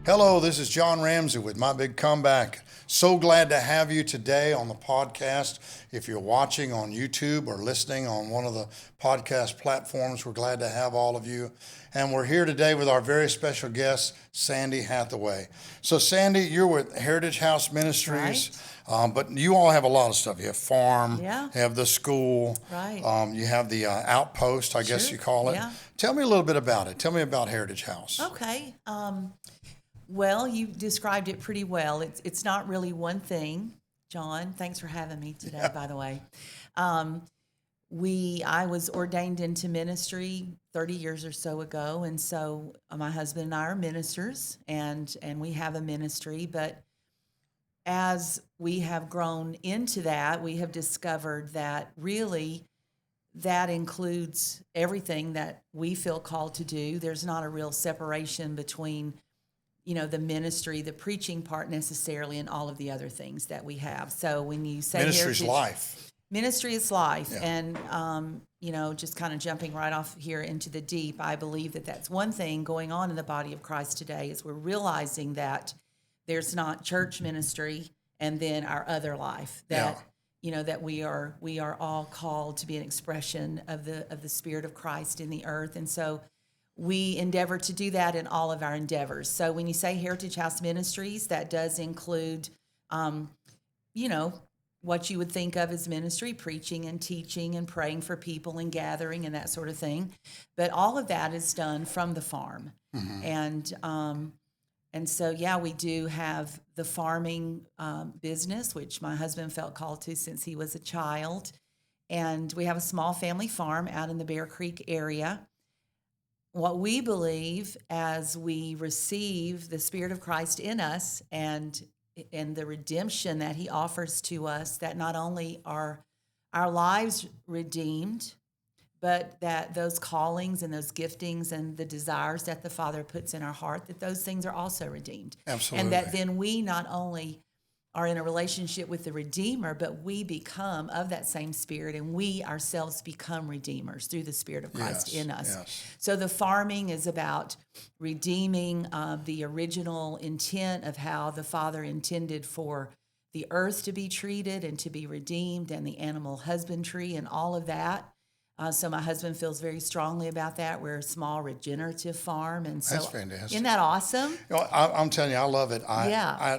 Hello, this is John Ramsey with My Big Comeback. So glad to have you today on the podcast. If you're watching on YouTube or listening on one of the podcast platforms, we're glad to have all of you. And we're here today with our very special guest, Sandy Hathaway. So Sandy, you're with Heritage House Ministries, but you all have a lot of stuff. You have farm, you have the school, you have the outpost, I guess you call it. Yeah. Tell me a little bit about it. Tell me about Heritage House. Okay. Well, you described it pretty well. It's not really one thing, John. Thanks for having me today, by the way. I was ordained into ministry 30 years or so ago, and so my husband and I are ministers, and we have a ministry. But as we have grown into that, we have discovered that really that includes everything that we feel called to do. There's not a real separation between the ministry, the preaching part necessarily, and all of the other things that we have. So when you say Ministry's life. Ministry is life. Yeah. And, just kind of jumping right off here into the deep, I believe that that's one thing going on in the body of Christ today is we're realizing that there's not church ministry and then our other life, that, that we are all called to be an expression of the Spirit of Christ in the earth. And so we endeavor to do that in all of our endeavors. So when you say Heritage House Ministries, that does include, what you would think of as ministry, preaching and teaching and praying for people and gathering and that sort of thing. But all of that is done from the farm. Mm-hmm. And so, we do have the farming business, which my husband felt called to since he was a child. And we have a small family farm out in the Bear Creek area. What we believe as we receive the Spirit of Christ in us and the redemption that he offers to us, that not only are our lives redeemed, but that those callings and those giftings and the desires that the Father puts in our heart, that those things are also redeemed. Absolutely. And that then we not only are in a relationship with the Redeemer, but we become of that same Spirit, and we ourselves become redeemers through the Spirit of Christ in us. Yes. So the farming is about redeeming the original intent of how the Father intended for the earth to be treated and to be redeemed, and the animal husbandry and all of that. So my husband feels very strongly about that. We're a small regenerative farm, and so that's fantastic. Isn't that awesome? I'm telling you, I love it.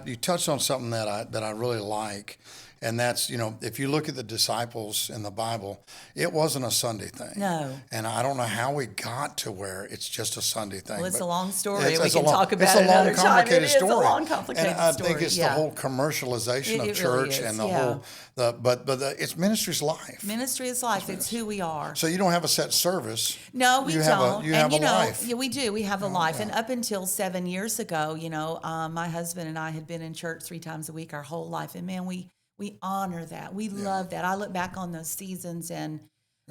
You touched on something that I really like, and that's if you look at the disciples in the Bible, it wasn't a Sunday thing. No. And I don't know how we got to where it's just a Sunday thing. Well, it's a long story. We can talk about it another time. It is a long, complicated story. And I think it's the whole commercialization of church, really, and the whole. But it's ministry's life. Ministry is life. It's who we are. So you don't have a set service. No, we don't. You have a life. Yeah, we do. We have a life. And up until 7 years ago, my husband and I had been in church 3 times a week our whole life. And man, we honor that. We love that. I look back on those seasons, and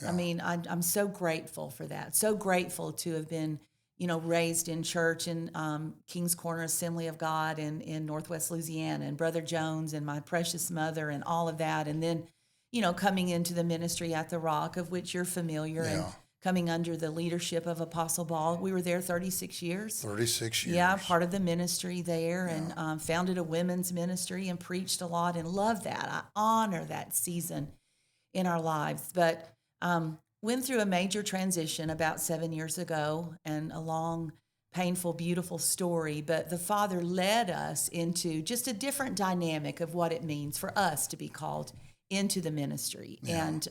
I'm so grateful for that. So grateful to have been, raised in church in King's Corner Assembly of God in Northwest Louisiana, and Brother Jones and my precious mother and all of that. And then, coming into the ministry at the Rock, of which you're familiar, and coming under the leadership of Apostle Ball. We were there 36 years. 36 years. Yeah, part of the ministry there, and founded a women's ministry and preached a lot, and love that. I honor that season in our lives. But went through a major transition about 7 years ago, and a long, painful, beautiful story. But the Father led us into just a different dynamic of what it means for us to be called into the ministry. Yeah. And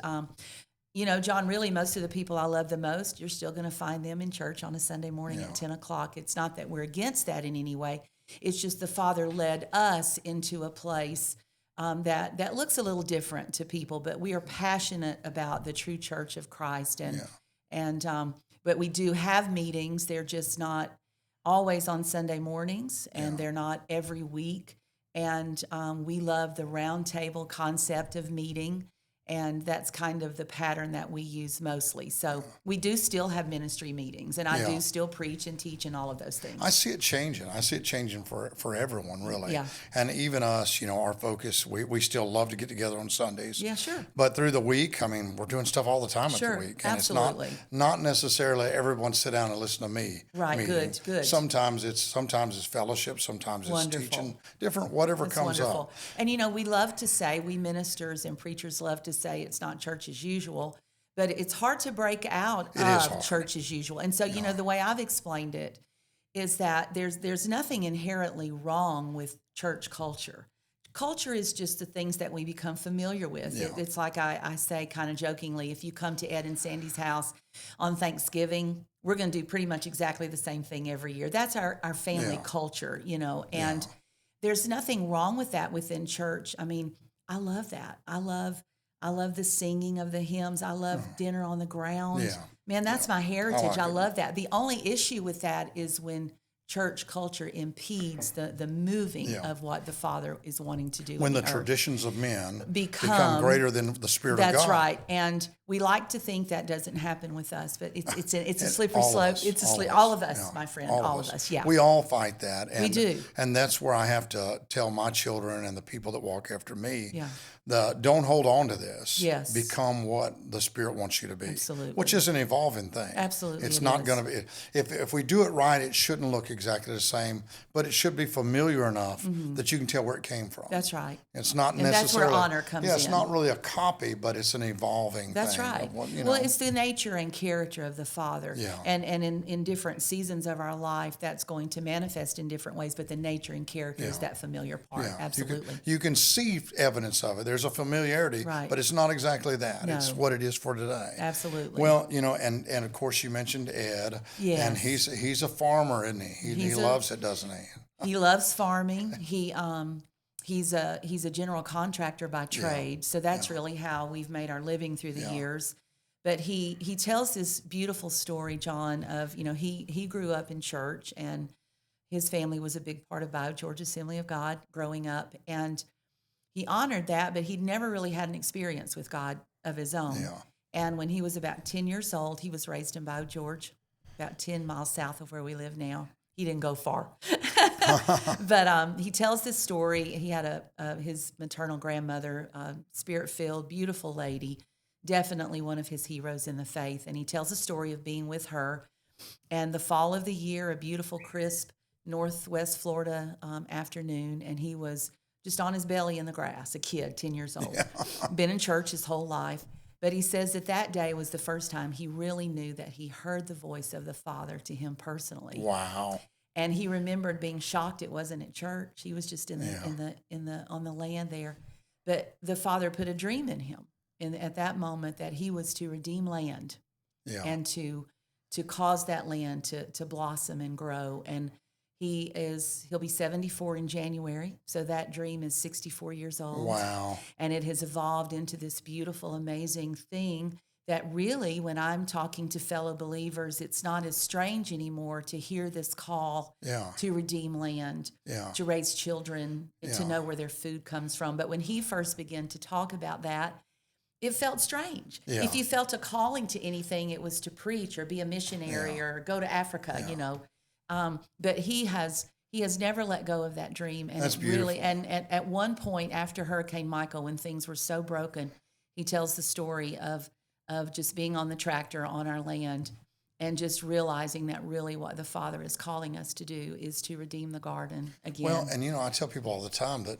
John, really most of the people I love the most, you're still going to find them in church on a Sunday morning at 10 o'clock. It's not that we're against that in any way. It's just the Father led us into a place that looks a little different to people, but we are passionate about the true church of Christ. But we do have meetings. They're just not always on Sunday mornings, and they're not every week. And we love the round table concept of meeting. And that's kind of the pattern that we use mostly. So we do still have ministry meetings, and I do still preach and teach and all of those things. I see it changing. I see it changing for everyone, really. Yeah. And even us, our focus, we still love to get together on Sundays. Yeah, sure. But through the week, we're doing stuff all the time at the week. And absolutely. It's not necessarily everyone sit down and listen to me. Right, meeting. good. Sometimes it's fellowship, sometimes it's teaching, different, whatever That's comes wonderful. up. And we love to say, we ministers and preachers love to say it's not church as usual, but it's hard to break out of church as usual. And so, the way I've explained it is that there's nothing inherently wrong with church culture. Culture is just the things that we become familiar with. Yeah. It's like I say kind of jokingly, if you come to Ed and Sandy's house on Thanksgiving, we're going to do pretty much exactly the same thing every year. That's our family culture, and there's nothing wrong with that within church. I love that. I love the singing of the hymns. I love dinner on the ground. Yeah. Man, that's my heritage. I it. love that. The only issue with that is when church culture impedes the moving of what the Father is wanting to do. When the earth. Traditions of men become greater than the Spirit of God. That's right. And we like to think that doesn't happen with us, but it's a slippery slope. All of us, my friend, all of us. Yeah. We all fight that. And, we do. And that's where I have to tell my children and the people that walk after me, Yeah. Don't hold on to this. Yes. Become what the Spirit wants you to be. Absolutely. Which is an evolving thing. Absolutely. It's not going to be, if we do it right, it shouldn't look exactly the same, but it should be familiar enough that you can tell where it came from. That's right. It's not and necessarily. That's where honor comes in. Yeah, it's not really a copy, but it's an evolving That's thing. right. Well, it's the nature and character of the Father. Yeah. And in different seasons of our life, that's going to manifest in different ways, but the nature and character is that familiar part. Yeah. Absolutely. You can see evidence of it. There's a familiarity, but it's not exactly that. No. It's what it is for today. Absolutely. Well, and of course you mentioned Ed. Yes. And he's a farmer, isn't he? He loves it, doesn't he? He loves farming. He's a general contractor by trade, so that's really how we've made our living through the years. But he tells this beautiful story, John, of he grew up in church, and his family was a big part of Georgia Assembly of God growing up, and he honored that, but he'd never really had an experience with God of his own. Yeah. And when he was about 10 years old, he was raised in Georgia, about 10 miles south of where we live now. He didn't go far. But he tells this story. He had his maternal grandmother, spirit-filled, beautiful lady, definitely one of his heroes in the faith. And he tells a story of being with her. And the fall of the year, a beautiful, crisp Northwest Florida afternoon, and he was just on his belly in the grass, a kid, 10 years old. Yeah. Been in church his whole life. But he says that day was the first time he really knew that he heard the voice of the Father to him personally. Wow. And he remembered being shocked it wasn't at church. He was just on the land there. But the Father put a dream in him at that moment that he was to redeem land and to cause that land to blossom and grow. And he'll be 74 in January, so that dream is 64 years old. Wow. And it has evolved into this beautiful, amazing thing that really, when I'm talking to fellow believers, it's not as strange anymore to hear this call to redeem land, to raise children, to know where their food comes from. But when he first began to talk about that, it felt strange. Yeah. If you felt a calling to anything, it was to preach or be a missionary or go to Africa, but he has never let go of that dream. And that's beautiful. Really, and at one point after Hurricane Michael, when things were so broken, he tells the story of just being on the tractor on our land and just realizing that really what the Father is calling us to do is to redeem the garden again. Well, and I tell people all the time that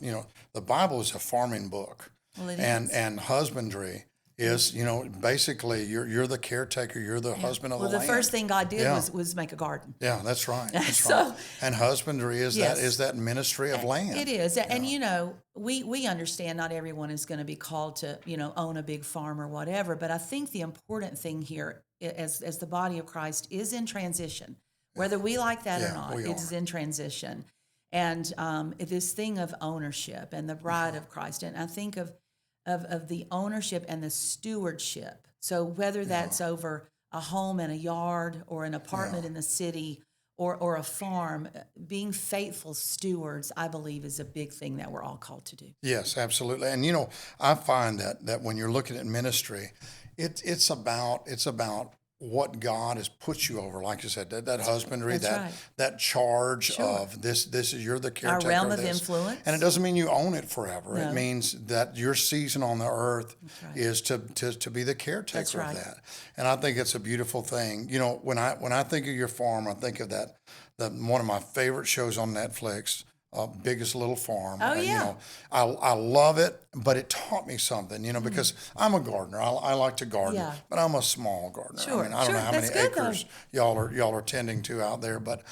the Bible is a farming book. Well, it is. is. And husbandry is, basically you're the caretaker, you're the husband of the land. Well, the first thing God did was make a garden. Yeah, that's right. That's right. And husbandry is that ministry of land. It is. Yeah. And we understand not everyone is going to be called to, own a big farm or whatever, but I think the important thing here as the body of Christ is in transition. Whether we like that or not, it is in transition. And this thing of ownership and the bride of Christ, and I think of the ownership and the stewardship. So whether that's over a home and a yard or an apartment in the city or a farm, being faithful stewards, I believe, is a big thing that we're all called to do. Yes, absolutely. And you know, I find that when you're looking at ministry, it's about what God has put you over. Like you said, that husbandry, That's right. that charge Sure. of this is you're the Our caretaker realm of of this. influence. And it doesn't mean you own it forever. No. It means that your season on the earth right. is to be the caretaker That's right. of that. And I think it's a beautiful thing. You know, when I think of your farm, I think of that one of my favorite shows on Netflix, Biggest Little Farm. Oh, And, yeah. you know, I love it, but it taught me something, you know, because I'm a gardener. I like to garden, Yeah. but I'm a small gardener. Sure, I mean, I don't sure. know how That's many good, though. acres y'all are tending to out there, but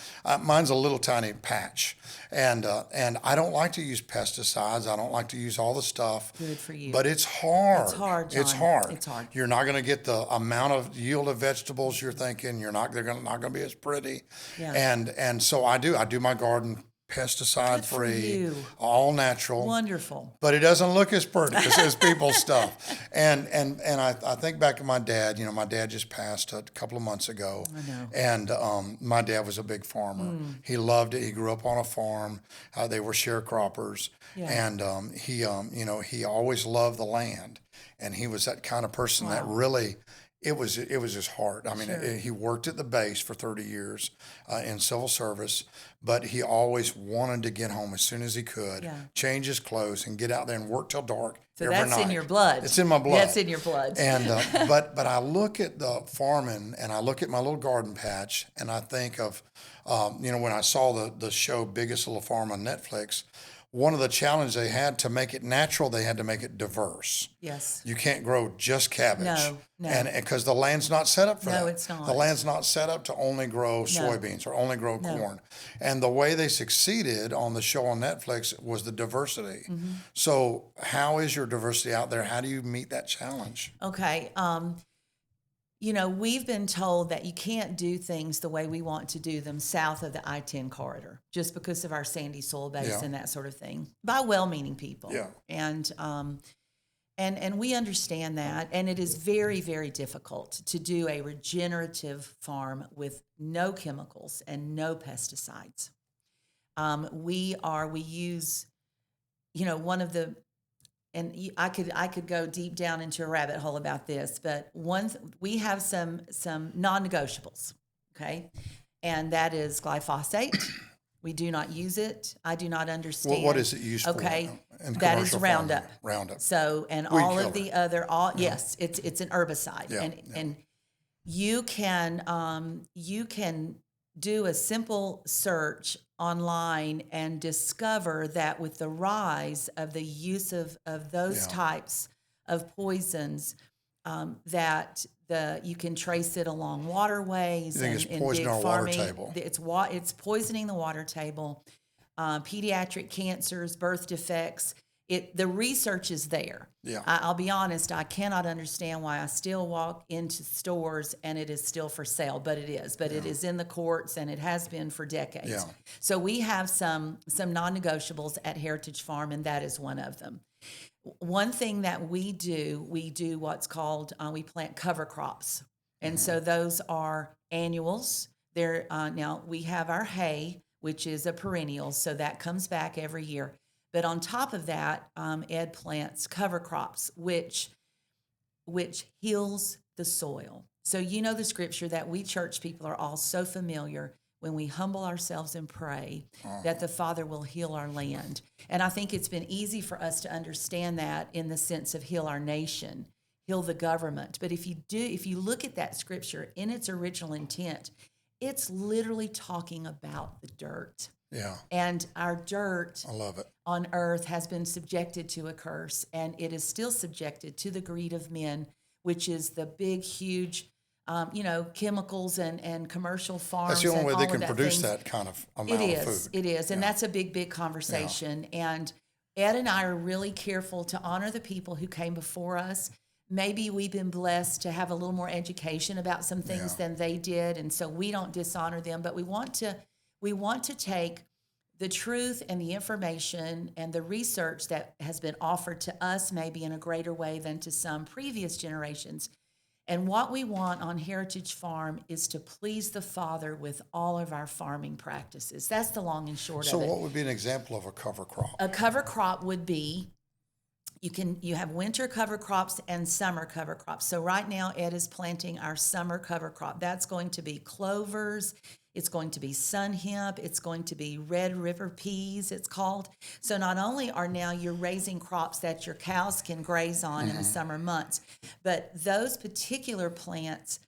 mine's a little tiny patch. And I don't like to use pesticides. I don't like to use all the stuff. Good for you. But it's hard. It's hard, It's John. hard. It's hard. You're not going to get the amount of yield of vegetables you're thinking. They're not going to be as pretty. Yeah. And so I do my garden pesticide Good for free, you. all natural. Wonderful. But it doesn't look as pretty as people's stuff. And I think back to my dad. You know, my dad just passed a couple of months ago. I know. And my dad was a big farmer. He loved it. He grew up on a farm. They were sharecroppers. Yeah. And he always loved the land. And he was that kind of person that really. It was his heart. I mean, he worked at the base for 30 years in civil service, but he always wanted to get home as soon as he could, change his clothes, and get out there and work till dark So every that's night. in your blood. It's in my blood. That's in your blood. And but I look at the farming, and I look at my little garden patch, and I think of, when I saw the show Biggest Little Farm on Netflix. One of the challenges they had to make it natural, they had to make it diverse. Yes. You can't grow just cabbage. No. And because the land's not set up for that. No, it's not. The land's not set up to only grow soybeans or only grow corn. And the way they succeeded on the show on Netflix was the diversity. Mm-hmm. So how is your diversity out there? How do you meet that challenge? Okay. We've been told that you can't do things the way we want to do them south of the I-10 corridor just because of our sandy soil base and that sort of thing by well-meaning people. Yeah. And we understand that. And it is very, very difficult to do a regenerative farm with no chemicals and no pesticides. We use, one of the, and I could go deep down into a rabbit hole about this, but we have some non-negotiables, okay? And that is glyphosate. We do not use it. I do not understand. What is it used for? Okay, in that is commercial Roundup. farming? Roundup. So, and Weed all of killer. the other, yes, it's an herbicide, and you can do a simple search online and discover that with the rise of the use of those types of poisons, that you can trace it along waterways You think it's and poisoning big our water farming. table? It's poisoning the water table. Pediatric cancers, birth defects. The research is there. Yeah. I'll be honest, I cannot understand why I still walk into stores and it is still for sale, but it is. But it is in the courts and it has been for decades. Yeah. So we have some non-negotiables at Heritage Farm, and that is one of them. One thing that we do what's called, we plant cover crops. And so those are annuals. Now we have our hay, which is a perennial, so that comes back every year. But on top of that, Ed plants cover crops, which heals the soil. So the scripture that we church people are all so familiar when we humble ourselves and pray that the Father will heal our land. And I think it's been easy for us to understand that in the sense of heal our nation, heal the government. But if you look at that scripture in its original intent, it's literally talking about the dirt. Yeah. And our dirt I love it. on earth has been subjected to a curse, and it is still subjected to the greed of men, which is the big, huge, chemicals and commercial farms. That's the only and way they all can of produce things. that kind of amount of food. It is. And that's a big, big conversation. And Ed and I are really careful to honor the people who came before us. Maybe we've been blessed to have a little more education about some things than they did, and so we don't dishonor them, but we want to take the truth and the information and the research that has been offered to us maybe in a greater way than to some previous generations, And what we want on Heritage Farm is to please the Father with all of our farming practices. That's the long and short So of it. what would be an example of a cover crop? A cover crop would be, you have winter cover crops and summer cover crops. So right now Ed is planting our summer cover crop. That's going to be clovers, it's going to be sun hemp, it's going to be red river peas, it's called. So not only are now you're raising crops that your cows can graze on in the summer months, but those particular plants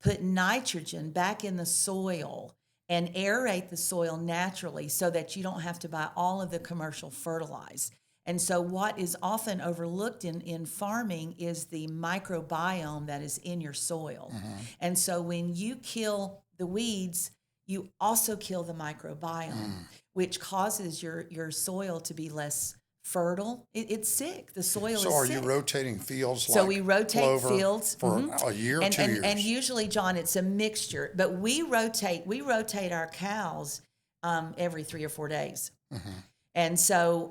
put nitrogen back in the soil and aerate the soil naturally so that you don't have to buy all of the commercial fertilizer. And so what is often overlooked in farming is the microbiome that is in your soil. And so when you kill the weeds, you also kill the microbiome, which causes your soil to be less fertile. It's sick. The soil is sick. So are you rotating fields So like we rotate clover fields for a year or 2 years? And usually, John, it's a mixture. But we rotate our cows every 3 or 4 days. And so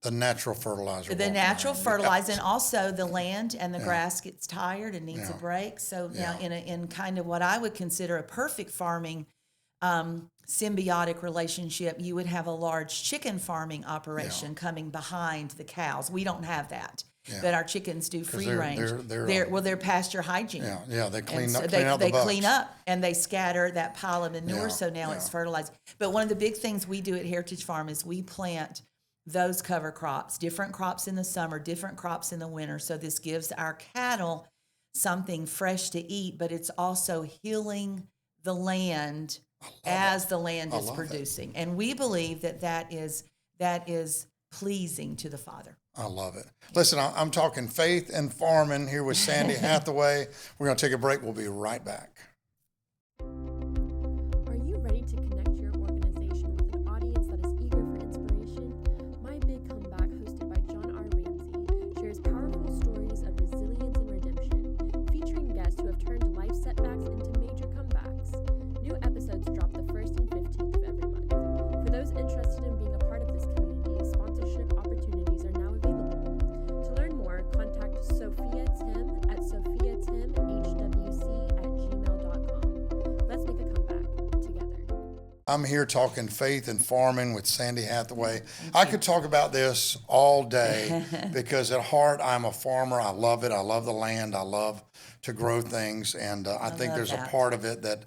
the natural fertilizer. the natural fertilizer, and also the land and the grass gets tired and needs a break. So now in kind of what I would consider a perfect farming symbiotic relationship, you would have a large chicken farming operation coming behind the cows. We don't have that, but our chickens do free range. They're pasture hygiene. They clean So up. they clean up and they scatter that pile of manure. So now it's fertilized. But one of the big things we do at Heritage Farm is we plant those cover crops, different crops in the summer, different crops in the winter. So this gives our cattle something fresh to eat, but it's also healing the land as the land is producing. And we believe that is pleasing to the Father. I love it. Listen, I'm talking faith and farming here with Sandy Hathaway. We're going to take a break. We'll be right back. Are you ready to connect your organization with an audience that is eager for inspiration? My Big Comeback, hosted by John Ramsey, shares powerful stories of resilience and redemption, featuring guests who have turned life setbacks into major comebacks. New episodes drop the 1st and 15th of every month. For those interested in being a part of this community, sponsorship opportunities are now available. To learn more, contact Sophia Tim at sophiatimhwc@gmail.com. Let's make a comeback together. I'm here talking faith and farming with Sandy Hathaway. I could talk about this all day because at heart, I'm a farmer. I love it. I love the land. I love to grow things. And I think there's a part of it that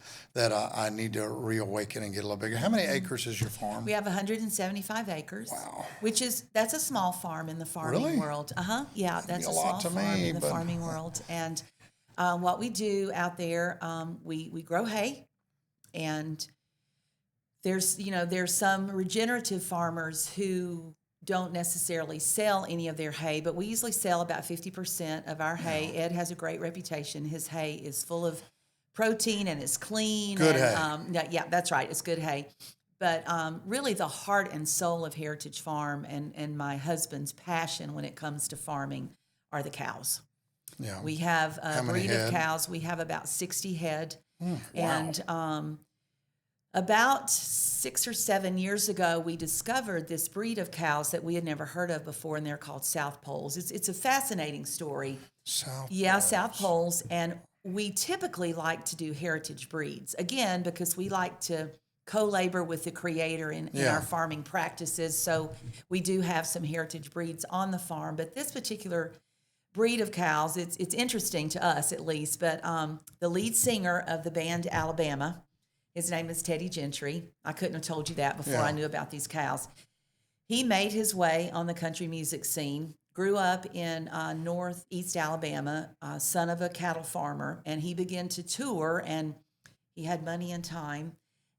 I need to reawaken and get a little bigger. How many acres is your farm? We have 175 acres. Wow. That's a small farm in the farming Really? world. Yeah, that's a a lot small to farm me, in the but- farming world. And what we do out there, we grow hay, and there's some regenerative farmers who don't necessarily sell any of their hay, but we usually sell about 50% of our hay. Ed has a great reputation. His hay is full of protein and it's clean. Good and, hay. Yeah, that's right. It's good hay. But really the heart and soul of Heritage Farm and my husband's passion when it comes to farming are the cows. Yeah. We have How a many breed head? of cows. We have about 60 head. Wow. And about 6 or 7 years ago, we discovered this breed of cows that we had never heard of before, and they're called South Poles. It's a fascinating story. South Poles. And we typically like to do heritage breeds, again, because we like to co-labor with the Creator in our farming practices. So we do have some heritage breeds on the farm. But this particular breed of cows, it's interesting to us at least, but the lead singer of the band Alabama, his name is Teddy Gentry. I couldn't have told you that before I knew about these cows. He made his way on the country music scene, grew up in northeast Alabama, son of a cattle farmer, and he began to tour, and he had money and time.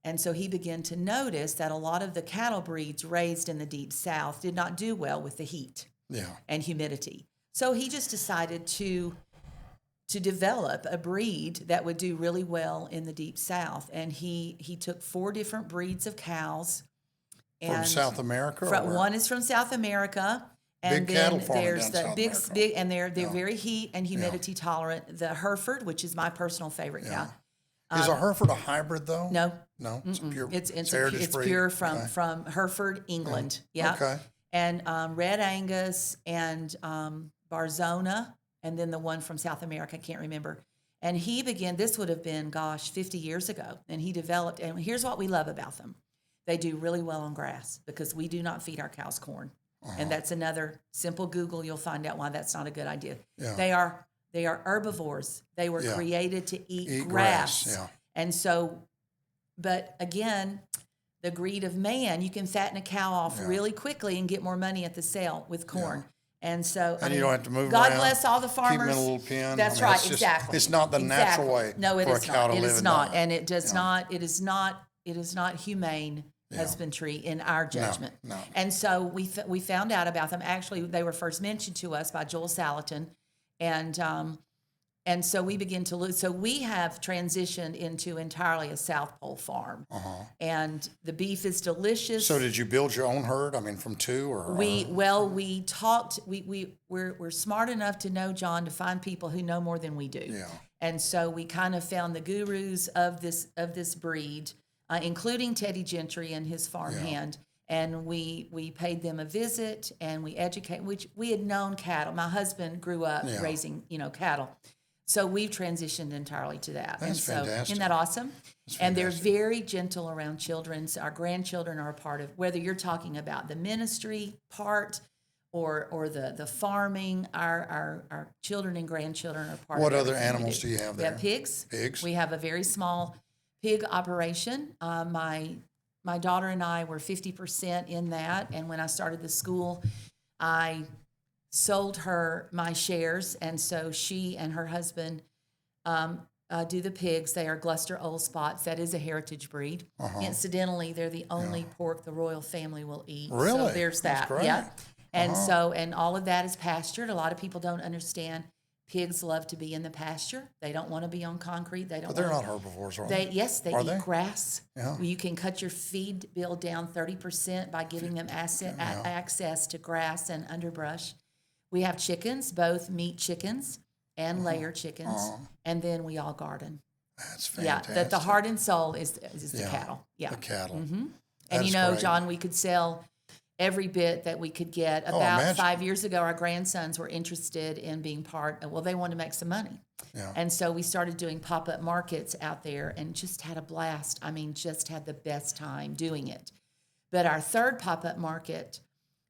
And so he began to notice that a lot of the cattle breeds raised in the deep south did not do well with the heat and humidity. So he just decided to develop a breed that would do really well in the deep south. And he took 4 different breeds of cows. From South America? One is from South America. And Big then cattle farming there's down the South big, America. big, and they're very heat and humidity tolerant. The Hereford, which is my personal favorite cow. Is a Hereford a hybrid though? No, It's pure. it's heritage breed? pure from Hereford, England. Yeah. Okay. And Red Angus and Barzona, and then the one from South America, I can't remember. And he began, this would have been, 50 years ago. And he developed, and here's what we love about them. They do really well on grass because we do not feed our cows corn. And that's another simple Google. You'll find out why that's not a good idea. Yeah. They are herbivores. They were created to eat grass. grass. Yeah. And so, but again, the greed of man, you can fatten a cow off really quickly and get more money at the sale with corn. And so, And you don't have to move God around. bless all the farmers. Keep them in a little pen. That's right, exactly. It's not the natural way No, it for a is cow not. to It live is and not, die. and it does not. It is not humane husbandry in our judgment. No. And so we found out about them. Actually, they were first mentioned to us by Joel Salatin, and so we begin to lose. So we have transitioned into entirely a South Pole farm, and the beef is delicious. So did you build your own herd? I mean, from two or? We talked. We're smart enough to know, John, to find people who know more than we do. Yeah. And so we kind of found the gurus of this breed, including Teddy Gentry and his farmhand. And we paid them a visit and we educated, which we had known cattle. My husband grew up raising, cattle. So we've transitioned entirely to that. That's fantastic. Isn't that awesome? That's and they're fantastic. very gentle around children. So our grandchildren are a part of, whether you're talking about the ministry part or the farming, our children and grandchildren are part What of other everything animals do you have We there? have pigs. Pigs. We have a very small pig operation. My daughter and I were 50% in that. And when I started the school, I sold her my shares. And so she and her husband do the pigs. They are Gloucester Old Spots. That is a heritage breed. Incidentally, they're the only pork the royal family will eat. Really? So there's That's that. great. Yeah. And and all of that is pastured. A lot of people don't understand. Pigs love to be in the pasture. They don't want to be on concrete. But they're not herbivores, are they? Yes, they Are eat they? grass. Yeah. You can cut your feed bill down 30% by giving them access to grass and underbrush. We have chickens, both meat chickens and layer chickens, and then we all garden. That's fantastic. Yeah, the heart and soul is the cattle. Yeah, The cattle. And That's great. John, we could sell every bit that we could get. About imagine. 5 years ago, our grandsons were interested in being part. Well, they wanted to make some money. Yeah. And so we started doing pop-up markets out there and just had a blast. I mean, just had the best time doing it. But our third pop-up market,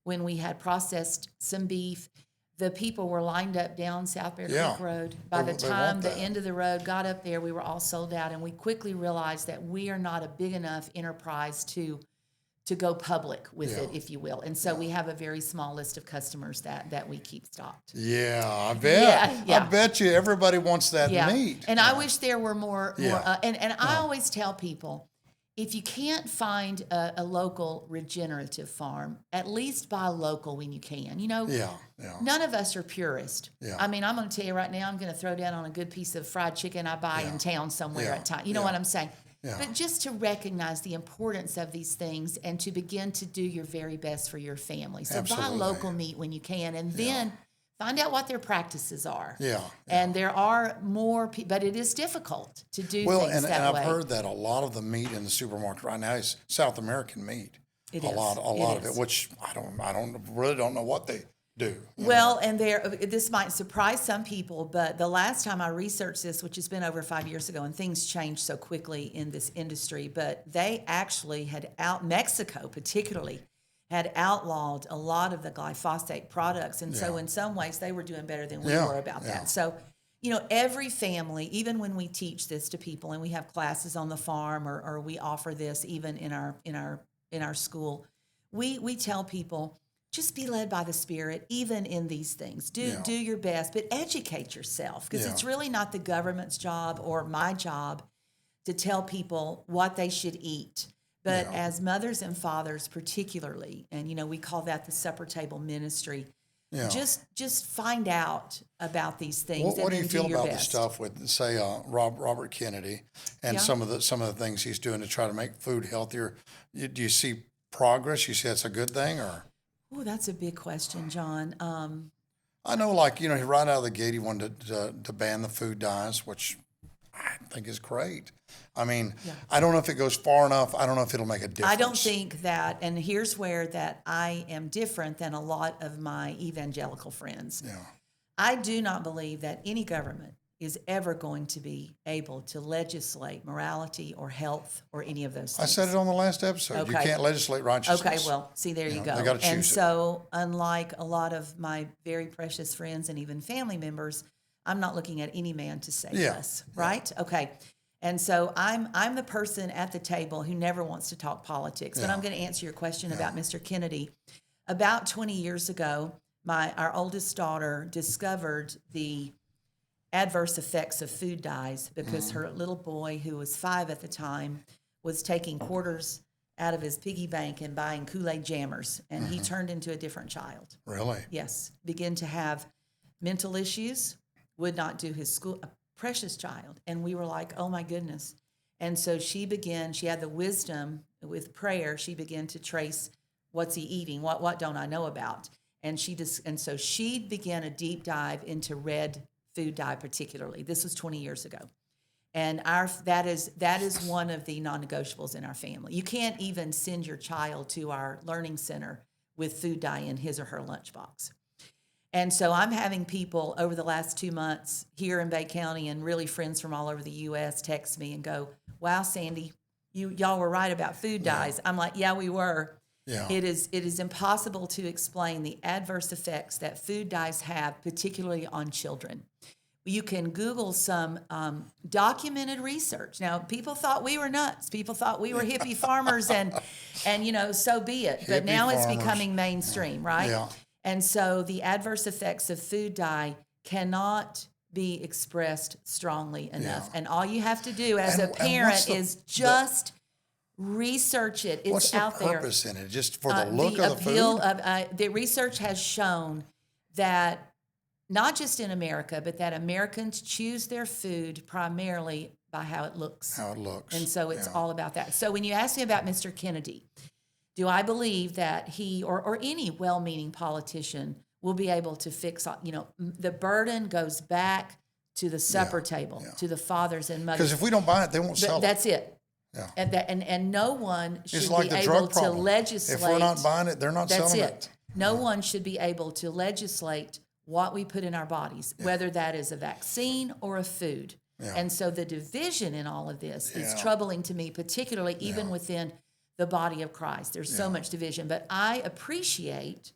when we had processed some beef, the people were lined up down South Bear Creek Road. By the They time want the that. end of the road got up there, we were all sold out. And we quickly realized that we are not a big enough enterprise to go public with it, if you will. And so we have a very small list of customers that we keep stocked. Yeah, I bet. Yeah. I bet you everybody wants that meat. And I wish there were more. Yeah. And I always tell people, if you can't find a local regenerative farm, at least buy local when you can. Yeah. None of us are purists. Yeah. I mean, I'm going to tell you right now, I'm going to throw down on a good piece of fried chicken I buy in town somewhere Yeah. at time. You know what I'm saying? Yeah. But just to recognize the importance of these things and to begin to do your very best for your family. So Absolutely. buy local meat when you can, and then find out what their practices are. Yeah. And there are more people, but it is difficult to do things and that way. I've heard that a lot of the meat in the supermarket right now is South American meat. It a is. lot It of it, is. which I really don't know what they do. Well, and this might surprise some people, but the last time I researched this, which has been over 5 years ago, and things change so quickly in this industry, but they actually Mexico particularly, had outlawed a lot of the glyphosate products. And so in some ways they were doing better than we were about that. So, every family, even when we teach this to people and we have classes on the farm or we offer this even in our school, we tell people, just be led by the Spirit, even in these things. Do your best, but educate yourself, because it's really not the government's job or my job to tell people what they should eat. But as mothers and fathers particularly, and we call that the supper table ministry, just find out about these things. What do you feel about the best. stuff with, say, Robert Kennedy and some of the things he's doing to try to make food healthier? Do you see progress? You see that's a good thing, or? Oh, that's a big question, John. I know, right out of the gate, he wanted to ban the food dyes, which I think is great. I mean, I don't know if it goes far enough. I don't know if it'll make a difference. I don't think that, and here's where that I am different than a lot of my evangelical friends. Yeah. I do not believe that any government is ever going to be able to legislate morality or health or any of those I things. said it on the last episode. You Okay. can't legislate righteousness. Okay, well, see, there you go. They got to choose And it. so, unlike a lot of my very precious friends and even family members, I'm not looking at any man to save us, right? Okay. And so I'm the person at the table who never wants to talk politics, but I'm going to answer your question about Mr. Kennedy. About 20 years ago, our oldest daughter discovered the adverse effects of food dyes because her little boy, who was 5 at the time, was taking quarters out of his piggy bank and buying Kool-Aid jammers, and he turned into a different child. Really? Yes, began to have mental issues, would not do his school, a precious child. And we were like, oh my goodness. And so she had the wisdom with prayer, she began to trace, what's he eating? What don't I know about? And so she began a deep dive into red food dye particularly. This was 20 years ago. And that is one of the non-negotiables in our family. You can't even send your child to our learning center with food dye in his or her lunchbox. And so I'm having people over the last 2 months here in Bay County and really friends from all over the U.S. text me and go, wow, Sandy, y'all were right about food dyes. I'm like, yeah, we were. Yeah. It is impossible to explain the adverse effects that food dyes have, particularly on children. You can Google some documented research. Now, people thought we were nuts. People thought we were hippie farmers, and so be it. But Hippie now it's farmers. becoming mainstream, right? Yeah. And so the adverse effects of food dye cannot be expressed strongly enough. Yeah. And all you have to do as And- a and parent what's the- is just research it. It's What's the out there. purpose in it? Just for the look of the appeal food? of the research has shown that not just in America, but that Americans choose their food primarily by how it looks. How it looks. And so it's all about that. So when you ask me about Mr. Kennedy, do I believe that he or any well-meaning politician will be able to fix, the burden goes back to the supper table, to the fathers and mothers. Because if we don't buy it, they won't sell it. That's it. Yeah. And no one should It's like be the able drug to problem. legislate. If we're not buying it, they're not That's selling it. No one should be able to legislate what we put in our bodies, whether that is a vaccine or a food. Yeah. And so the division in all of this is Yeah. troubling to me, particularly even within the body of Christ. There's so much division. But I appreciate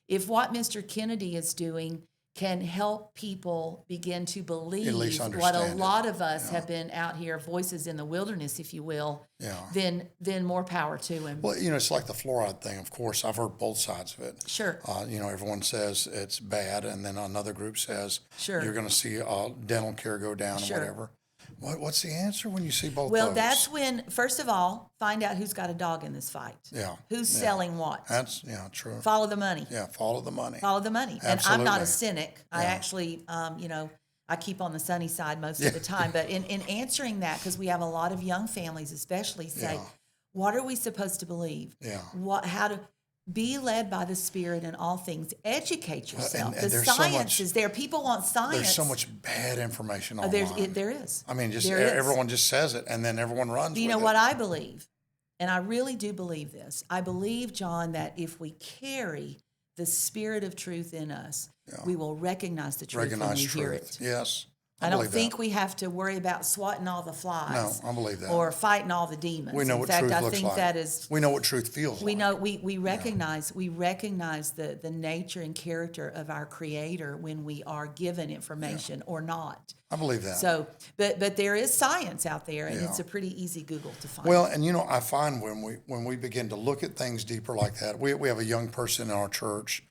if what Mr. Kennedy is doing can help people begin to believe At least what a understand it. lot of us have been out here, voices in the wilderness, if you will, Yeah. then more power to him. Well, it's like the fluoride thing. Of course, I've heard both sides of it. Sure. Everyone says it's bad, and then another group says Sure. you're going to see dental care go down Sure. or whatever. What's the answer when you see both Well, those? that's when, first of all, find out who's got a dog in this fight. Yeah. Who's selling what. That's true. Follow the money. Yeah, follow the money. Follow the money. And I'm not a Absolutely. cynic. I actually, I keep on the sunny side most of the time. But in answering that, because we have a lot of young families especially say, what are we supposed to believe? Yeah. How to be led by the Spirit in all things. Educate yourself. and the there's so science much- is there. People want science. There's so much bad information online. There is. I mean, just There is. everyone just says it, and then everyone runs You with know it. what I believe, and I really do believe this. I believe, John, that if we carry the Spirit of truth in us, we will recognize the truth Recognize when we truth. hear it. Yes. I don't believe that. think we have to worry about swatting all the flies. No, I believe that. Or fighting all the demons. We know in what fact, truth I looks think like. that is. We know what truth feels We like. know we recognize the nature and character of our Creator when we are given information or not. I believe that. So, but there is science out there, and it's a pretty easy Google to find. Well, and I find when we begin to look at things deeper like that, we have a young person in our church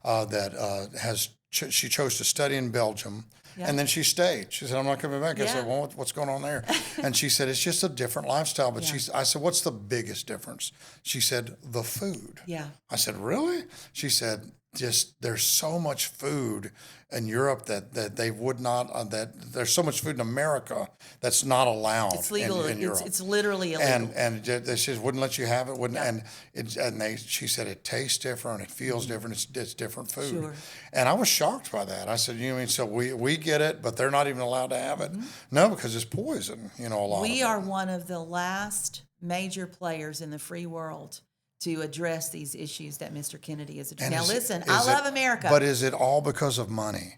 that she chose to study in Belgium. Yeah. And then she stayed. She said, I'm not coming back. I said, Yeah. well, what's going on there? And she said, it's just a different lifestyle. But Yeah. I said, what's the biggest difference? She said, the food. Yeah. I said, really? She said, there's so much food in Europe that they would not, that there's so much food in America that's not allowed It's legal. in Europe. It's literally illegal. And they says wouldn't let you have it. Wouldn't she said it tastes different, it feels different. It's different food. Sure. And I was shocked by that. I said, so we get it, but they're not even allowed to have it. No, because it's poison. A lot. We of are one of the last major players in the free world to address these issues that Mr. Kennedy is addressing. Now, listen, I love America. But is it all because of money?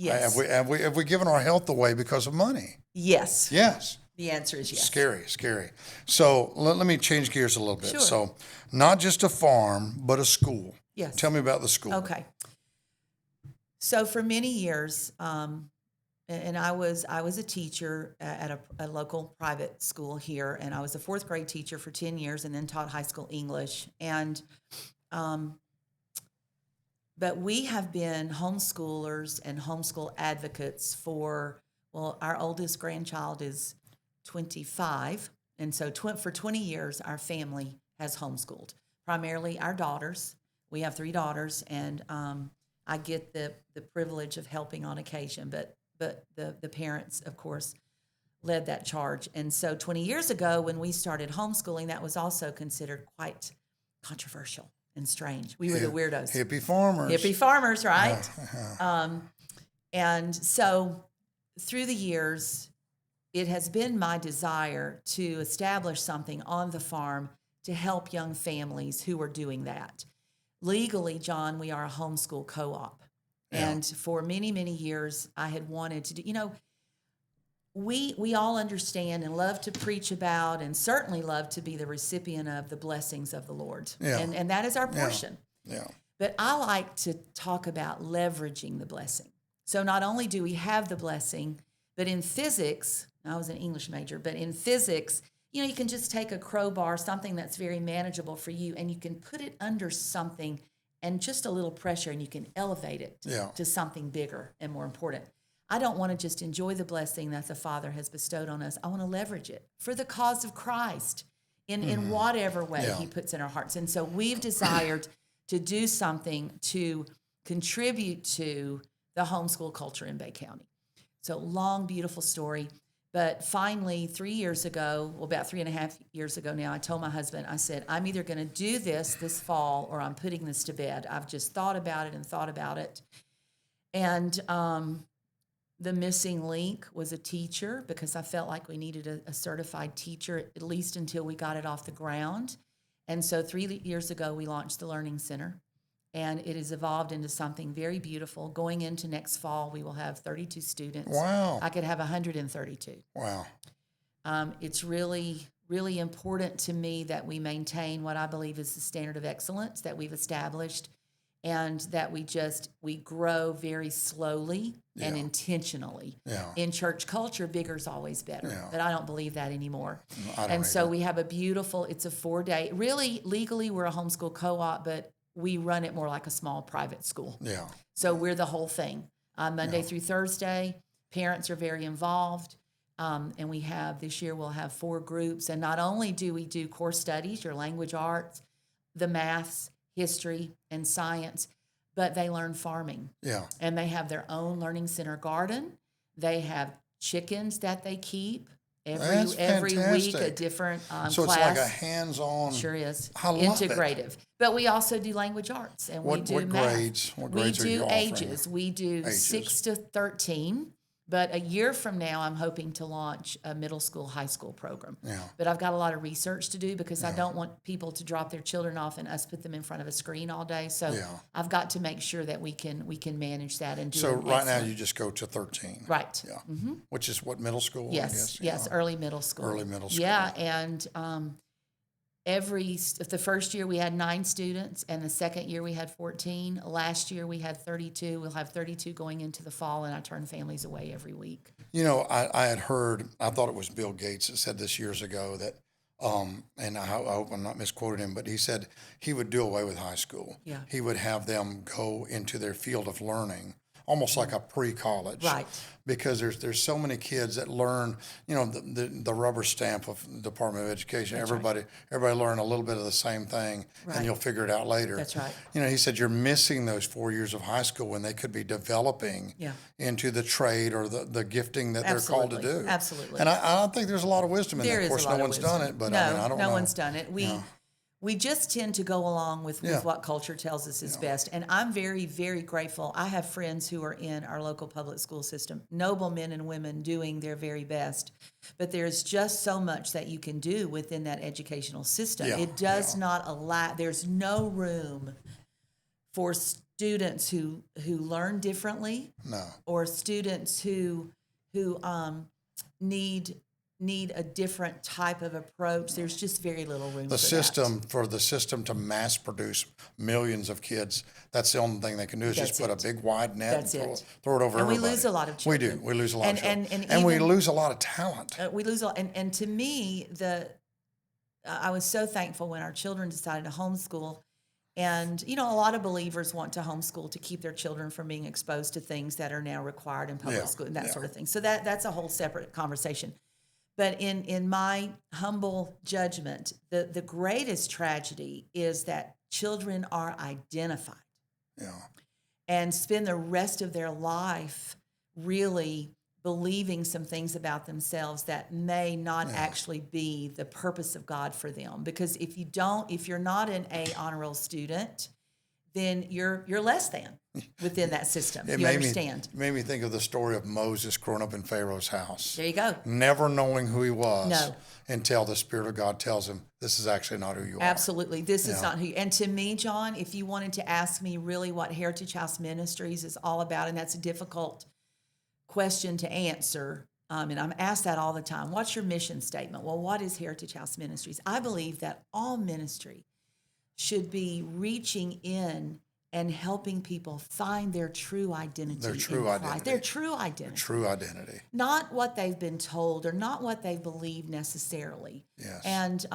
Yes. Have we given our health away because of money? Yes. Yes. The answer is yes. Scary. So let me change gears a little bit. Sure. So not just a farm, but a school. Yes. Tell me about the school. Okay. So for many years, and I was a teacher at a local private school here, and I was a fourth grade teacher for 10 years, and then taught high school English. And but we have been homeschoolers and homeschool advocates for, well, our oldest grandchild is 25, and so for 20 years, our family has homeschooled. Primarily our daughters. We have 3 daughters, and I get the privilege of helping on occasion, but the parents, of course, led that charge. And so 20 years ago, when we started homeschooling, that was also considered quite controversial and strange. We were the weirdos. Hippie farmers, right? And so through the years, it has been my desire to establish something on the farm to help young families who are doing that. Legally, John, we are a homeschool co-op. Yeah. And for many, many years, I had wanted to do, we all understand and love to preach about and certainly love to be the recipient of the blessings of the Lord. Yeah. And that is our portion. Yeah. But I like to talk about leveraging the blessing. So not only do we have the blessing, but in physics, I was an English major, but in physics, you can just take a crowbar, something that's very manageable for you, and you can put it under something and just a little pressure, and you can elevate it to something bigger and more important. I don't want to just enjoy the blessing that the Father has bestowed on us. I want to leverage it for the cause of Christ in whatever way He puts in our hearts. And so we've desired to do something to contribute to the homeschool culture in Bay County. So long, beautiful story. But finally, 3 years ago, well, about 3.5 years ago now, I told my husband, I said, I'm either going to do this fall or I'm putting this to bed. I've just thought about it. And the missing link was a teacher, because I felt like we needed a certified teacher, at least until we got it off the ground. And so 3 years ago, we launched the Learning Center. And it has evolved into something very beautiful. Going into next fall, we will have 32 students. Wow. I could have 132. Wow. It's really, really important to me that we maintain what I believe is the standard of excellence that we've established, and that we grow very slowly and intentionally. Yeah. In church culture, bigger is always better. Yeah. But I don't believe that anymore. And so we have it's a 4-day, really legally we're a homeschool co-op, but we run it more like a small private school. Yeah. So we're the whole thing. Monday through Thursday, parents are very involved. And this year we'll have 4 groups. And not only do we do core studies, your language arts, the maths, history, and science, but they learn farming. Yeah. And they have their own Learning Center garden. They have chickens that they keep. Every week a different class. So it's like a hands-on. Sure is. I love integrative. But we also do language arts, and we do math. What grades are you offering? Ages. We do 6 to 13. But a year from now, I'm hoping to launch a middle school, high school program. Yeah. But I've got a lot of research to do, because I don't want people to drop their children off and us put them in front of a screen all day. So I've got to make sure that we can manage that and do. So right now you just go to 13. Right. Yeah. Mm-hmm. Which is what, middle school? Yes. I guess? Yes. Early middle school. Early middle school. Yeah, and the first year we had 9 students, and the second year we had 14. Last year we had 32. We'll have 32 going into the fall, and I turn families away every week. I had heard, I thought it was Bill Gates that said this years ago, that, and I hope I'm not misquoting him, but he said he would do away with high school. Yeah. He would have them go into their field of learning, almost like a pre-college. Right. Because there's so many kids that learn, the rubber stamp of the Department of Education. That's everybody learn a little bit of the same thing, and you'll figure it out later. That's right. He said you're missing those 4 years of high school when they could be developing into the trade or the gifting that they're called to do. Absolutely. And I think there's a lot of wisdom in that. Of course, no one's done it, but I don't know. No one's done it. We just tend to go along with what culture tells us is best. And I'm very, very grateful. I have friends who are in our local public school system, noble men and women doing their very best. But there's just so much that you can do within that educational system. It does not allow, there's no room for students who learn differently, No. or students who need a different type of approach. There's just very little room The for system, for the system to mass produce millions of kids, that's the only thing they can do is That's just put it. a big wide net That's and it. throw it over And we everybody. lose a lot of We children. do. We lose a lot of children. And we even- lose a lot of talent. We lose a lot. And to me, I was so thankful when our children decided to homeschool. And, a lot of believers want to homeschool to keep their children from being exposed to things that are now required in public Yeah, school and that yeah. sort of thing. So that's a whole separate conversation. But in my humble judgment, the greatest tragedy is that children are identified Yeah. and spend the rest of their life really believing some things about themselves that may not actually be the purpose of God for them. Because if you're not an A honor roll student, then you're less than within that system. You understand? It made me think of the story of Moses growing up in Pharaoh's house. There you go. Never knowing who he was No. until the Spirit of God tells him, this is actually not who you are. Absolutely. This is not who. And to me, John, if you wanted to ask me really what Heritage House Ministries is all about, and that's a difficult question to answer, and I'm asked that all the time. What's your mission statement? Well, what is Heritage House Ministries? I believe that all ministry should be reaching in and helping people find their true identity. Their true in Christ. identity. Their true identity. True identity. Not what they've been told or not what they believe necessarily. Yes. And,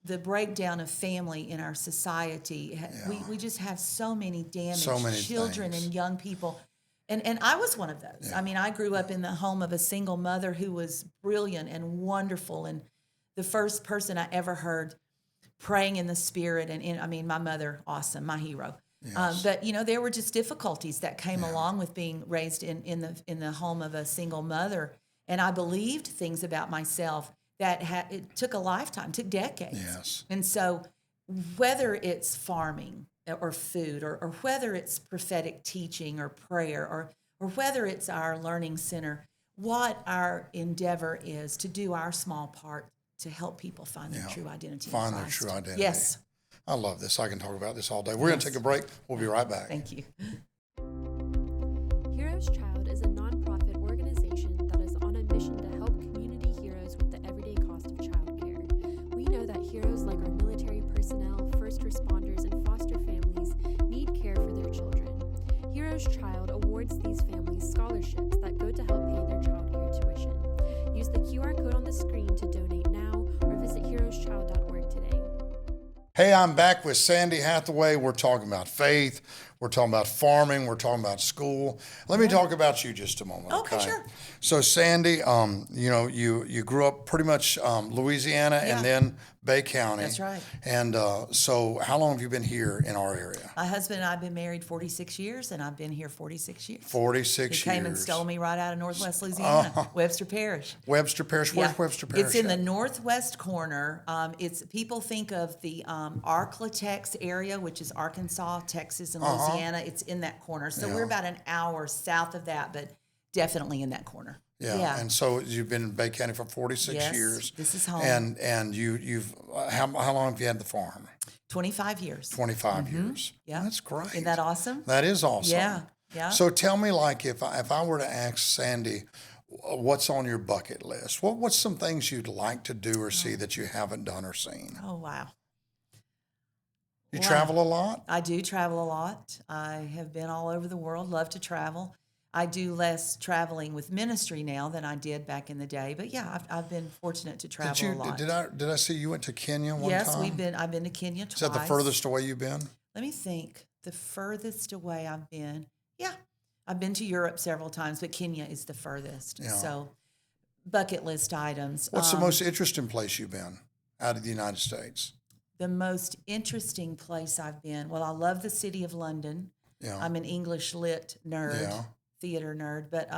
the breakdown of family in our society, we just have so many damaged So many children things. and young people. And I was one of those. Yeah. I mean, I grew up in the home of a single mother who was brilliant and wonderful, and the first person I ever heard praying in the Spirit. And my mother, awesome, my hero. Yes. But there were just difficulties that came along with being raised in the home of a single mother, and I believed things about myself that it took a lifetime, took decades. Yes. And so, whether it's farming or food, or whether it's prophetic teaching or prayer, or whether it's our learning center, what our endeavor is to do our small part to help people find their true identity. Find in their Christ. true identity. Yes. I love this. I can talk about this all day. We're going to take a break. We'll be right back. Thank you. Heroes Child is a nonprofit organization that is on a mission to help community heroes with the everyday cost of childcare. We know that heroes like our military personnel, first responders, and foster families need care for their children. Heroes Child awards these families scholarships that go to help pay their childcare tuition. Use the QR code on the screen to donate now or visit heroeschild.org today. Hey, I'm back with Sandy Hathaway. We're talking about faith. We're talking about farming. We're talking about school. Let me talk about you just a moment. Okay, sure. So, Sandy, you grew up pretty much Louisiana Yeah. and then Bay County. That's right. And so how long have you been here in our area? My husband and I have been married 46 years, and I've been here 46 years. 46 He years. came and stole me right out of Northwest Louisiana, Webster Parish. Webster Parish. Where's Yeah. Webster Parish? It's in the at? northwest corner. People think of the Arklatex area, which is Arkansas, Texas, and Louisiana. It's in that corner. So we're about an hour south of that, but definitely in that corner. Yeah. And so you've been in Bay County for 46 Yes, years. this is home. And you've how long have you had the farm? 25 years. 25 years. Yeah. That's great. Isn't that awesome? That is awesome. Yeah. Yeah. So tell me, like, if I were to ask Sandy, what's on your bucket list? What's some things you'd like to do or see that you haven't done or seen? Oh, wow. You Wow. travel a lot? I do travel a lot. I have been all over the world, love to travel. I do less traveling with ministry now than I did back in the day. But yeah, I've been fortunate to travel a lot. Did I see you went to Kenya one Yes, time? I've been to Kenya twice. Is that the furthest away you've been? Let me think. The furthest away I've been. Yeah. I've been to Europe several times, but Kenya is the furthest. Yeah. So bucket list items. What's the most interesting place you've been out of the United States? The most interesting place I've been? Well, I love the city of London. Yeah. I'm an English lit nerd. Yeah. Theater nerd, but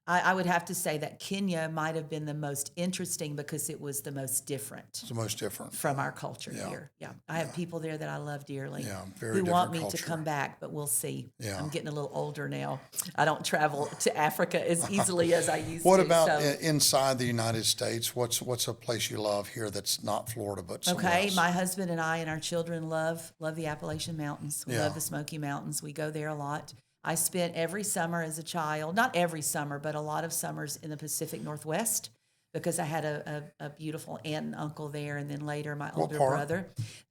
I would have to say that Kenya might have been the most interesting because it was the most different. It's the most different from our culture here. Yeah. I have people there that I love dearly very who want me different to culture. come back, but we'll see. Yeah. I'm getting a little older now. I don't travel to Africa as easily as I used What to. about inside the United States? What's a place you love here that's not Florida but somewhere else? My husband and I and our children love the Appalachian Mountains. We love the Smoky Mountains. We go there a lot. I spent every summer as a child, not every summer, but a lot of summers in the Pacific Northwest because I had a beautiful aunt and uncle there, and then later my older brother,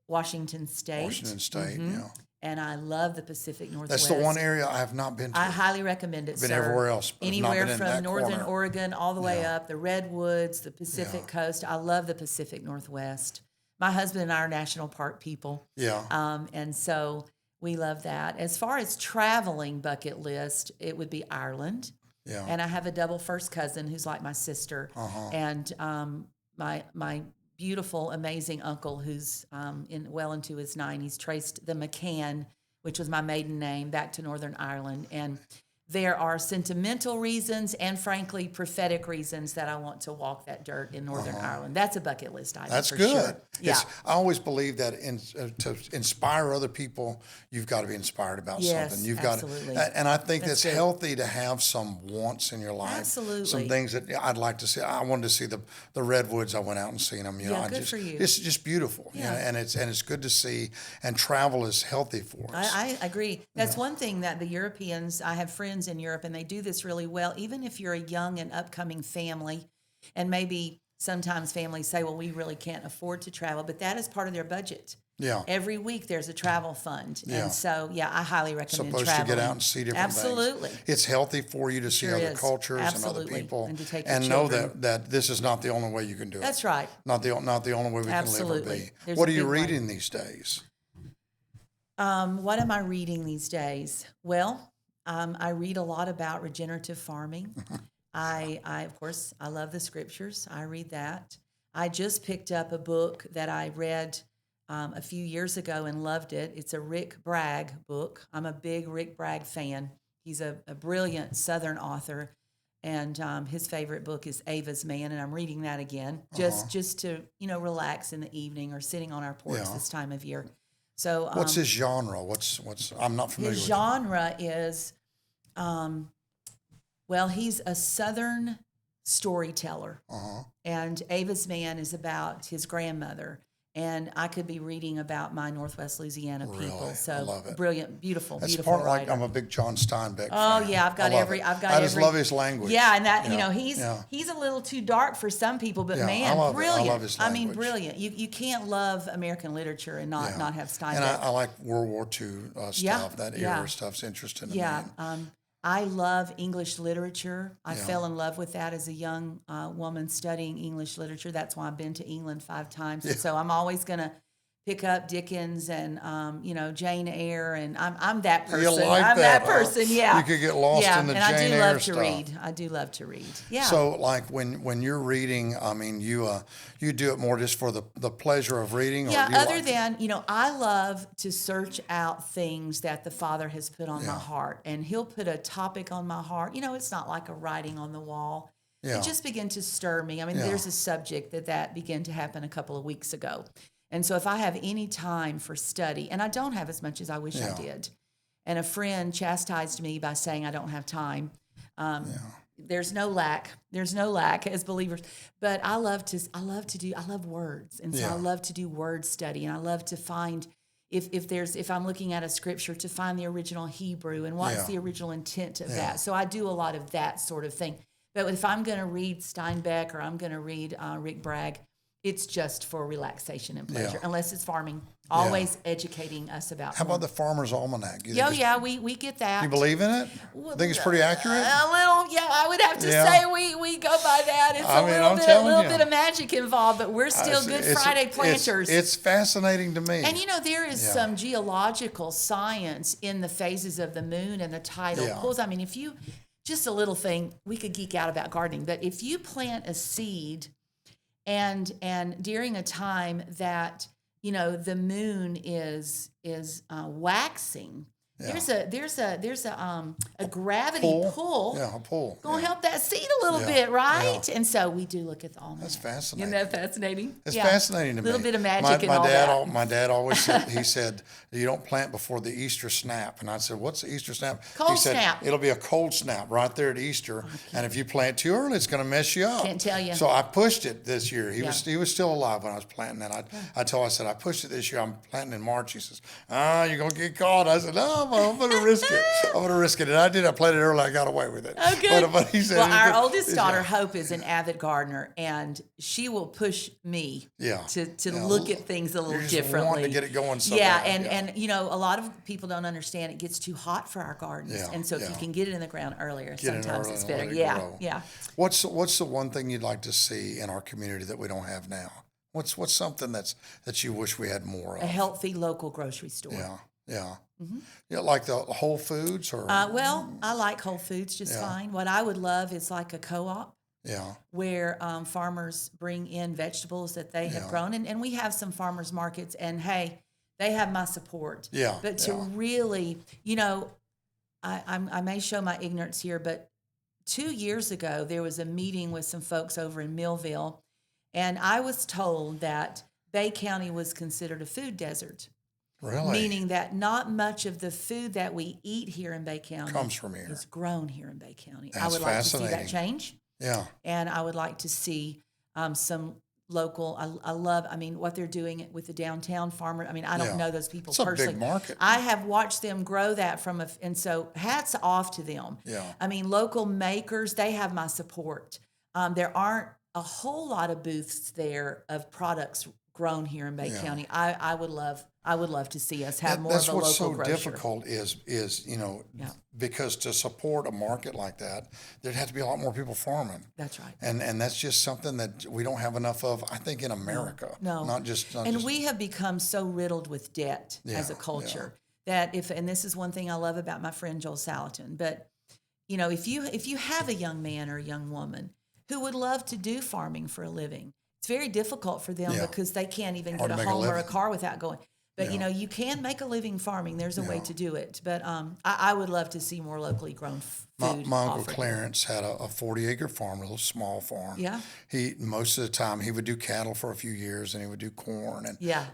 Washington State. Washington State, yeah. And I love the Pacific Northwest. That's the one area I have not been to. I highly recommend it, Been sir. everywhere else, but I've not Anywhere been in from that northern corner. Oregon all the way up, the Redwoods, the Pacific Coast. I love the Pacific Northwest. My husband and I are national park people. Yeah. And so we love that. As far as traveling bucket list, it would be Ireland. Yeah. And I have a double first cousin who's like my sister. And my beautiful, amazing uncle who's well into his 90s traced the McCann, which was my maiden name, back to Northern Ireland. And there are sentimental reasons and, frankly, prophetic reasons that I want to walk that dirt in Northern Ireland. That's a bucket list item. That's for good. Sure. Yeah. I always believe that to inspire other people, you've got to be inspired about something. You've absolutely. got to, and I think that's good. Healthy to have some wants in your life. Absolutely. Some things that I'd like to see. I wanted to see the redwoods. I went out and seen them. Good for you. It's just beautiful. Yeah. And it's good to see. And travel is healthy for us. I agree. That's one thing that the Europeans, I have friends in Europe and they do this really well. Even if you're a young and upcoming family, and maybe sometimes families say, well, we really can't afford to travel, but that is part of their budget. Yeah. Every week there's a travel fund. Yeah. And so, I highly recommend Supposed traveling. to get out and see different Absolutely. things. It's healthy for you to see Sure other is. cultures Absolutely. and other people, And to take your and know children. that this is not the only way you can do it. That's right. Not the only way we can live or Absolutely. be. There's What a are you big one. reading these days? What am I reading these days? Well, I read a lot about regenerative farming. I of course, I love the scriptures. I read that. I just picked up a book that I read a few years ago and loved it. It's a Rick Bragg book. I'm a big Rick Bragg fan. He's a brilliant Southern author, and his favorite book is Ava's Man, and I'm reading that again just to relax in the evening or sitting on our porch this time of year. So What's his genre? What's I'm not familiar his with genre is, he's a Southern storyteller. And Ava's Man is about his grandmother. And I could be reading about my Northwest Louisiana people. Really? So I love it. Brilliant, beautiful, That's beautiful part writer. like I'm a big John Steinbeck Oh fan. yeah, I've got I love every. it. I've got I just every. love his language. Yeah, and that Yeah. he's a little too dark for some people, but Yeah, I man, love it. I brilliant. love his language. Brilliant. You can't love American literature and not have Steinbeck. And I like World War II stuff. That era stuff's interesting to me. I love English literature. I fell in love with that as a young woman studying English literature. That's why I've been to England 5 times. And so I'm always going to pick up Dickens and Jane Eyre, and I'm that person. You like I'm that, that person. huh? Yeah, You could get lost in the and Jane I do Eyre love stuff. to read. I do love to read. Yeah. So, like when you're reading, I mean, you do it more just for the pleasure of reading, or Yeah, you other like than, I love to search out things that the Father has put on my heart. And he'll put a topic on my heart. It's not like a writing on the wall. Yeah. It just began to stir me. I mean, there's a subject that began to happen a couple of weeks ago. And so if I have any time for study, and I don't have as much as I wish I did, and a friend chastised me by saying I don't have time, there's no lack as believers, but I love words. And so I love to do word study, and I love to find if I'm looking at a scripture, to find the original Hebrew and what's the original intent of that. So I do a lot of that sort of thing. But if I'm going to read Steinbeck or I'm going to read Rick Bragg, it's just for relaxation and pleasure, unless it's farming. Always educating us about. How about the Farmer's Almanac? We get that. You believe in it? Think it's pretty accurate? A little, I would have to say we go by that. It's a little bit of magic involved, but we're still Good Friday planters. It's fascinating to me. And there is some geological science in the phases of the moon and the tidal pulls. I mean, if you, just a little thing, we could geek out about gardening, but if you plant a seed and during a time that the moon is waxing, There's a gravity pull. Yeah, a pull. Gonna help that seed a little Yeah. bit, right? Yeah. And so we do look at the almanac. That's fascinating. Isn't that fascinating? It's fascinating to me. A little bit of magic and all dad, that. My dad always said, he said, you don't plant before the Easter snap. And I said, what's the Easter snap? Cold he said, snap. It'll be a cold snap right there at Easter. And if you plant too early, it's going to mess you up. Can't tell you. So I pushed it this year. He Yeah. was still alive when I was planting that. I said, I pushed it this year. I'm planting in March. He says, you're going to get caught. I said, no, I'm going to risk it. I'm going to risk it. And I did. I planted it early. I got away with it. Oh, good. But he said, well, our oldest daughter, Hope, is an avid gardener, and she will push me to look at things a little You're just differently. wanting to get it going so yeah, bad. and you know, a lot of people don't understand it gets too hot for our gardens, Yeah, and so if you can get it in the ground earlier, Get in sometimes early it's and let better. it Yeah, grow. yeah. What's the one thing you'd like to see in our community that we don't have now? What's something that you wish we had more of? A healthy local grocery store. Yeah, yeah. Yeah, like the Whole Foods or Well, I like Whole Foods just fine. What I would love is like a co-op. yeah, Where farmers bring in vegetables that they have grown. And we have some farmers markets, and hey, they have my support. Yeah, But to really, you know, I may show my ignorance here, but 2 years ago, there was a meeting with some folks over in Millville, and I was told that Bay County was considered a food desert. really Meaning that not much of the food that we eat here in Bay County comes from here. is grown here in Bay County. I That's would like to see that fascinating. change. Yeah, And I would like to see some local. I love. I mean, what they're doing with the downtown farmer. I mean, I don't Yeah. know those people It's a big personally. market. I have watched them grow that and so hats off to them. Yeah. I mean, local makers, they have my support. There aren't a whole lot of booths there of products grown here in Bay County. I would love to see us have more That's of a local what's so grocer. difficult is because to support a market like that, there'd have to be a lot more people farming. That's right. And that's just something that we don't have enough of, I think, in America. No. Not just We have become so riddled with debt as a culture that and this is one thing I love about my friend Joel Salatin, but you know, if you have a young man or a young woman who would love to do farming for a living, it's very difficult for them because they can't even Hard get to a make a home or a living. car without going. But you know, you can make a living farming. There's a way to do it. But I would love to see more locally grown food. My uncle offered. Clarence had a 40-acre farm, a little small farm. Yeah. Most of the time he would do cattle for a few years, and he would do corn.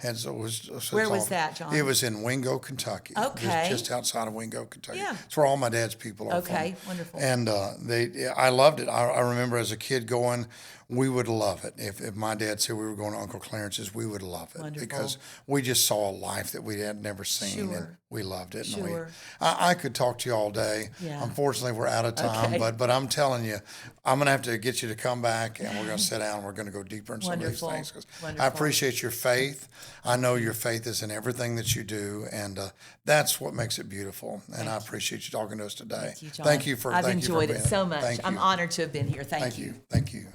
And so it was. So Where was that, John? It was in Wingo, Kentucky. Okay. Just outside of Wingo, Kentucky. Yeah. It's where all my dad's people are from. Okay, wonderful. And I loved it. I remember as a kid going. We would love it. If my dad said we were going to Uncle Clarence's, we would love it. Wonderful. Because we just saw a life that we had never seen, and Sure. we loved it. Sure. And I could talk to you all day. Yeah. Unfortunately, we're out of time, Okay. but I'm telling you, I'm going to have to get you to come back, and we're going to sit down and we're going to go deeper in some of these Wonderful. things. 'Cause I Wonderful. appreciate your faith. I know your faith is in everything that you do, and that's what makes it beautiful. And I appreciate you talking to us today. Thank you, John. Thank you for I've thank you for enjoyed being it so here. much. Thank I'm you. honored to have been here. Thank you. Thank you.